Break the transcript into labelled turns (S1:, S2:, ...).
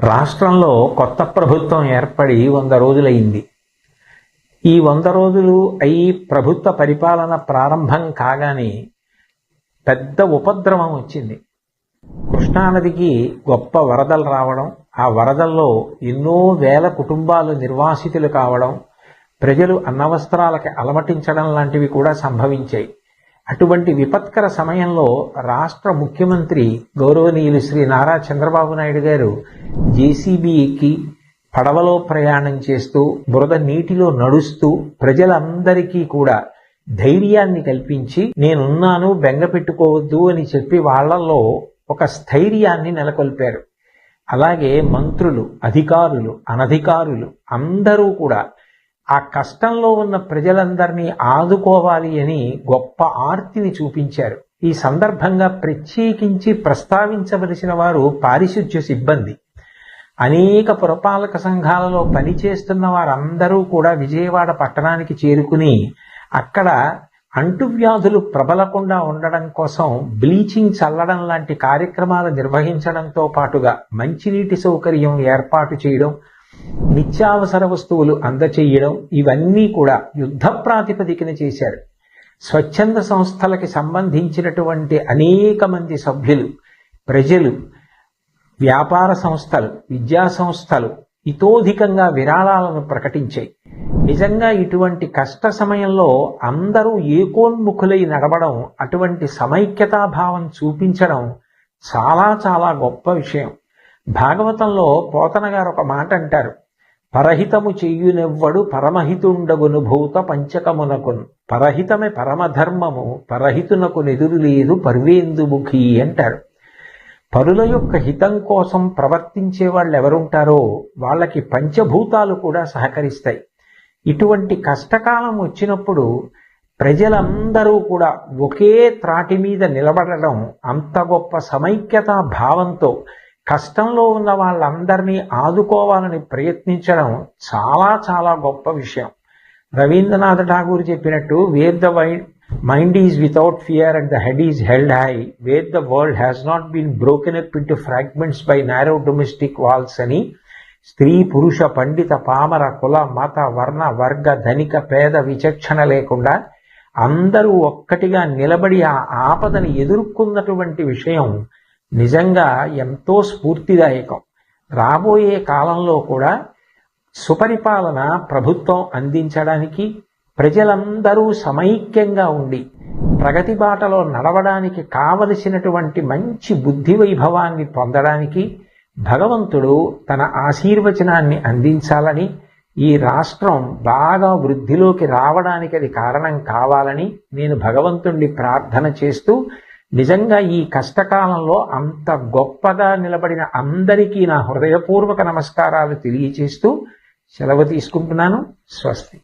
S1: రాష్ట్రంలో కొత్త ప్రభుత్వం ఏర్పడి 100 రోజులైంది. ఈ 100 రోజులు అయి ప్రభుత్వ పరిపాలన ప్రారంభం కాగానే పెద్ద ఉపద్రవం వచ్చింది. కృష్ణానదికి గొప్ప వరదలు రావడం, ఆ వరదల్లో ఎన్నో వేల కుటుంబాలు నిర్వాసితులు కావడం, ప్రజలు అన్నవస్త్రాలకి అలమటించడం లాంటివి కూడా సంభవించాయి. అటువంటి విపత్కర సమయంలో రాష్ట్ర ముఖ్యమంత్రి గౌరవనీయులు శ్రీ నారా చంద్రబాబు నాయుడు గారు జేసీబీ ఎక్కి పడవలో ప్రయాణం చేస్తూ బురద నీటిలో నడుస్తూ ప్రజలందరికీ కూడా ధైర్యాన్ని కల్పించి నేనున్నాను, బెంగ పెట్టుకోవద్దు అని చెప్పి వాళ్లలో ఒక స్థైర్యాన్ని నెలకొల్పారు. అలాగే మంత్రులు, అధికారులు, అనధికారులు అందరూ కూడా ఆ కష్టంలో ఉన్న ప్రజలందరినీ ఆదుకోవాలి అని గొప్ప ఆర్తిని చూపించారు. ఈ సందర్భంగా ప్రత్యేకించి ప్రస్తావించవలసిన వారు పారిశుధ్య సిబ్బంది. అనేక పురపాలక సంఘాలలో పనిచేస్తున్న వారందరూ కూడా విజయవాడ పట్టణానికి చేరుకుని అక్కడ అంటువ్యాధులు ప్రబలకుండా ఉండడం కోసం బ్లీచింగ్ చల్లడం లాంటి కార్యక్రమాలు నిర్వహించడంతో పాటుగా మంచినీటి సౌకర్యం ఏర్పాటు చేయడం, నిత్యావసర వస్తువులు అందచేయడం, ఇవన్నీ కూడా యుద్ధ ప్రాతిపదికన చేశారు. స్వచ్ఛంద సంస్థలకి సంబంధించినటువంటి అనేక మంది సభ్యులు, ప్రజలు, వ్యాపార సంస్థలు, విద్యా సంస్థలు ఇతోధికంగా విరాళాలను ప్రకటించాయి. నిజంగా ఇటువంటి కష్ట సమయంలో అందరూ ఏకోన్ముఖులై నడవడం, అటువంటి సమైక్యతాభావం చూపించడం చాలా చాలా గొప్ప విషయం. భాగవతంలో పోతన గారు ఒక మాట అంటారు, పరహితము చెయ్యునెవ్వడు పరమహితుండగును భూత పంచకమునకును, పరహితమే పరమధర్మము పరహితునకు నెదురు లేదు పర్వేందుముఖి అంటారు. పరుల యొక్క హితం కోసం ప్రవర్తించే వాళ్ళు ఎవరుంటారో వాళ్ళకి పంచభూతాలు కూడా సహకరిస్తాయి. ఇటువంటి కష్టకాలం వచ్చినప్పుడు ప్రజలందరూ కూడా ఒకే త్రాటి మీద నిలబడడం, అంత గొప్ప సమైక్యతా భావంతో కష్టంలో ఉన్న వాళ్ళందరినీ ఆదుకోవాలని ప్రయత్నించడం చాలా చాలా గొప్ప విషయం. రవీంద్రనాథ్ ఠాగూర్ చెప్పినట్టు, where the mind is without fear and the head is held high, where the world has not been broken up into fragments by narrow domestic walls అని స్త్రీ, పురుష, పండిత, పామర, కుల, మత, వర్ణ, వర్గ, ధనిక, పేద విచక్షణ లేకుండా అందరూ ఒక్కటిగా నిలబడి ఆ ఆపదని ఎదుర్కొన్నటువంటి విషయం నిజంగా ఎంతో స్ఫూర్తిదాయకం. రాబోయే కాలంలో కూడా సుపరిపాలన ప్రభుత్వం అందించడానికి, ప్రజలందరూ సమైక్యంగా ఉండి ప్రగతి బాటలో నడవడానికి కావలసినటువంటి మంచి బుద్ధి వైభవాన్ని పొందడానికి భగవంతుడు తన ఆశీర్వచనాన్ని అందించాలని, ఈ రాష్ట్రం బాగా వృద్ధిలోకి రావడానికి అది కారణం కావాలని నేను భగవంతుణ్ణి ప్రార్థన చేస్తూ, నిజంగా ఈ కష్టకాలంలో అంత గొప్పగా నిలబడిన అందరికీ నా హృదయపూర్వక నమస్కారాలు తెలియచేస్తూ సెలవు తీసుకుంటున్నాను. స్వస్తి.